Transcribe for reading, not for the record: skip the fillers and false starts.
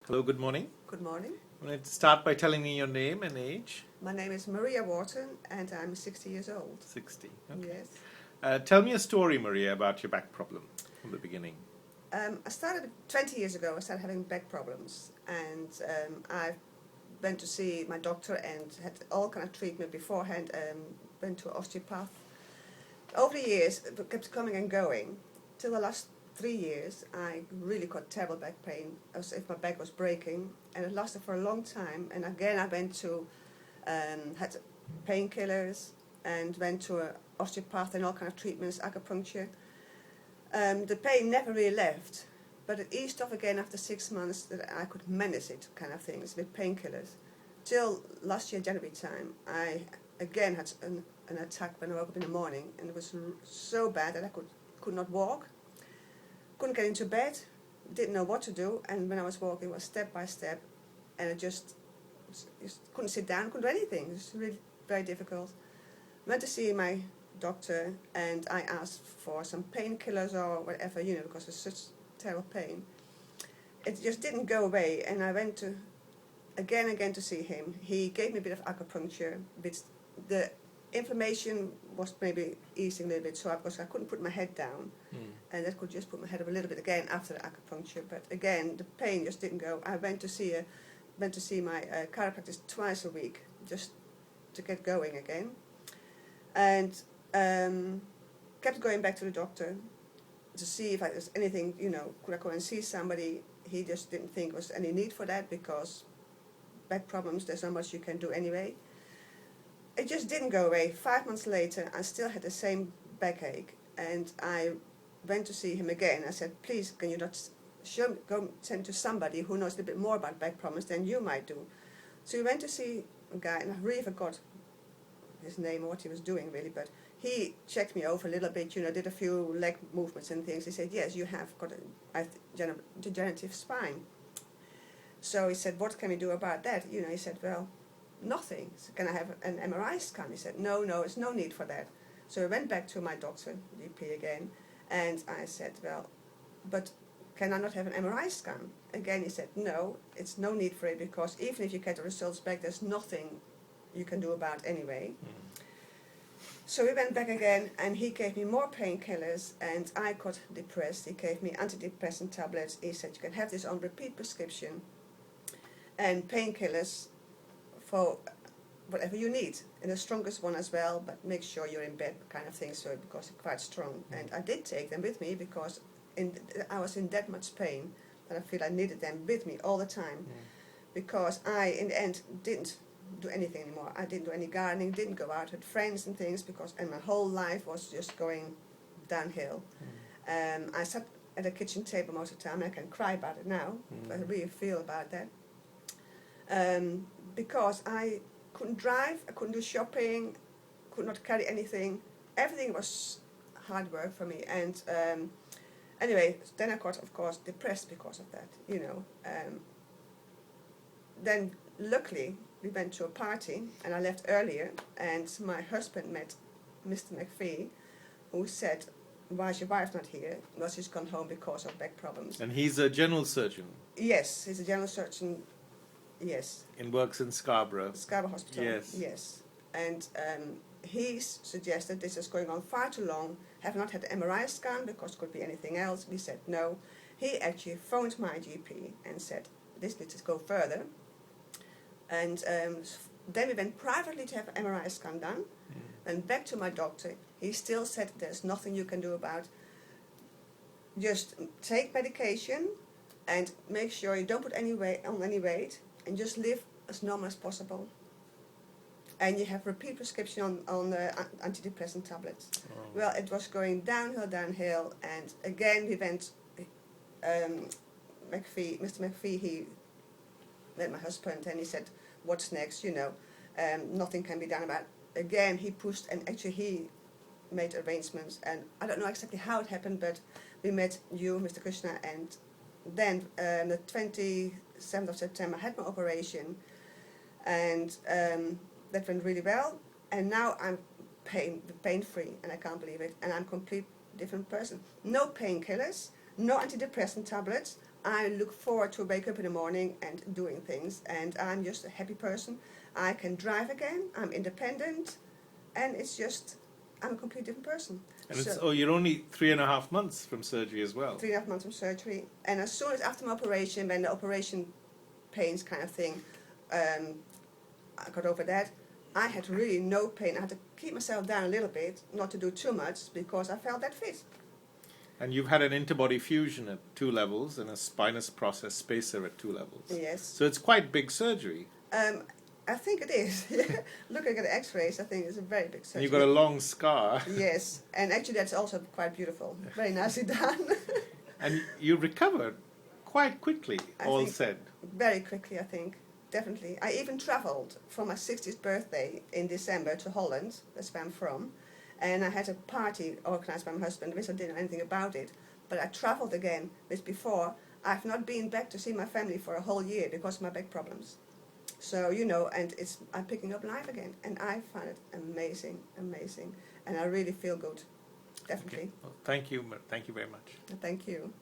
Hello, good morning. Good morning. I'm going to start by telling me your name and age. My name is Maria Wharton and I'm 60 years old. 60. Okay. Yes. Tell me a story, Maria, about your back problem from the beginning. I started 20 years ago. I started having back problems, and I went to see my doctor and had all kind of treatment beforehand. Went to an osteopath. Over the years, it kept coming and going. Till the last 3 years, I really got terrible back pain, as if my back was breaking, and it lasted for a long time. And again, I went to had painkillers and went to an osteopath and all kind of treatments, acupuncture. The pain never really left, but it eased off again after 6 months that I could manage it, kind of things, with painkillers. Till last year, January time, I again had an attack when I woke up in the morning, and it was so bad that I could not walk, couldn't get into bed, didn't know what to do, and when I was walking, it was step by step, and I just couldn't sit down, couldn't do anything. It was really very difficult. Went to see my doctor and I asked for some painkillers or whatever, because it was such terrible pain. It just didn't go away, and I went to again to see him. He gave me a bit of acupuncture, but the inflammation was maybe easing a little bit, because I couldn't put my head down, and that could just put my head up a little bit again after the acupuncture. But again, the pain just didn't go. I went to see my chiropractor twice a week just to get going again, and kept going back to the doctor to see if there's anything, could I go and see somebody. He just didn't think there was any need for that, because back problems, there's not much you can do anyway. It just didn't go away. 5 months later, I still had the same backache, and I went to see him again. I said, please, can you not go send to somebody who knows a little bit more about back problems than you might do. So we went to see a guy, and I really forgot his name or what he was doing really, but he checked me over a little bit, did a few leg movements and things. He said, yes, you have got a degenerative spine. So he said, what can we do about that? He said, well, nothing. So can I have an MRI scan? He said, no, there's no need for that. So I went back to my doctor, GP again, and I said, well, but can I not have an MRI scan? Again, he said, no, it's no need for it, because even if you get the results back, there's nothing you can do about it anyway. So we went back again, and he gave me more painkillers, and I got depressed. He gave me antidepressant tablets. He said, you can have this on repeat prescription, and painkillers for whatever you need, and the strongest one as well, but make sure you're in bed, kind of thing, so because they're quite strong. And I did take them with me, because I was in that much pain that I feel I needed them with me all the time, because I, in the end, didn't do anything anymore. I didn't do any gardening, didn't go out with friends and things, and my whole life was just going downhill. I sat at a kitchen table most of the time, and I can cry about it now, but I really feel about that. Because I couldn't drive, I couldn't do shopping, could not carry anything. Everything was hard work for me, and anyway, then I got, of course, depressed because of that, Then, luckily, we went to a party, and I left earlier, and my husband met Mr. McPhee, who said, why is your wife not here? Well, she's gone home because of back problems. And he's a general surgeon. Yes, he's a general surgeon, yes. And works in Scarborough. Scarborough Hospital, yes. And he suggested this is going on far too long, have not had the MRI scan, because it could be anything else. We said no. He actually phoned my GP and said, this needs to go further. And then we went privately to have an MRI scan done, and back to my doctor. He still said there's nothing you can do about. Just take medication and make sure you don't put any weight, and just live as normal as possible. And you have repeat prescription on the antidepressant tablets. Oh. Well, it was going downhill, and again we went. Mr. McPhee, he met my husband, and he said, what's next, nothing can be done about it. Again, he pushed, and actually he made arrangements, and I don't know exactly how it happened, but we met you, Mr. Krishna, and then the 27th of September I had my operation, and that went really well, and now I'm pain-free, and I can't believe it, and I'm a complete different person. No painkillers, no antidepressant tablets, I look forward to wake up in the morning and doing things, and I'm just a happy person. I can drive again, I'm independent, and it's just, I'm a completely different person. And it's, So, you're only 3.5 months from surgery as well. 3.5 months of surgery, and as soon as after my operation, when the operation pains kind of thing, I got over that. I had really no pain. I had to keep myself down a little bit, not to do too much, because I felt that fit. And you've had an interbody fusion at 2 levels and a spinous process spacer at 2 levels. Yes. So it's quite big surgery. I think it is. Looking at the x-rays, I think it's a very big surgery. And you've got a long scar. Yes, and actually that's also quite beautiful. Very nicely done. And you recovered quite quickly, I all think- said. Very quickly, I think. Definitely. I even travelled for my 60th birthday in December to Holland, that's where I'm from, and I had a party organised by my husband, which I didn't know anything about it, but I travelled again, which before I've not been back to see my family for a whole year because of my back problems. So, you know, and I'm picking up life again, and I find it amazing, amazing, and I really feel good, definitely. Okay. Well, thank you very much. Thank you.